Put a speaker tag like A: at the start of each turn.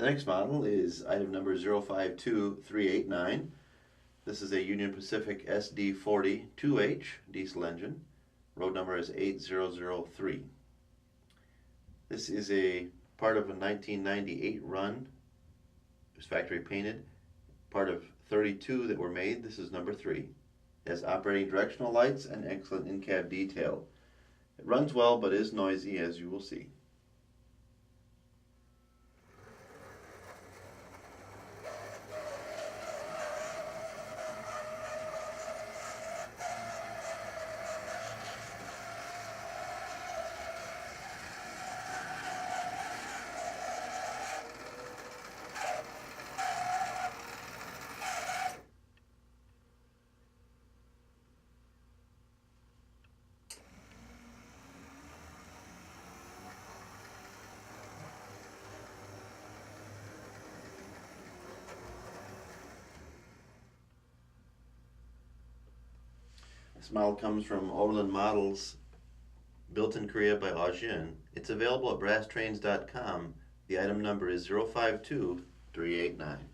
A: The next model is item number 052389. This is a Union Pacific SD40-2H diesel engine. Road number is 8003. This is a part of a 1998 run. It was factory painted. Part of 32 that were made. This is number 3. It has operating directional lights and excellent in-cab detail. It runs well but is noisy, as you will see. This model comes from Overland Models, built in Korea by Ajin. It's available at brasstrains.com. The item number is 052389.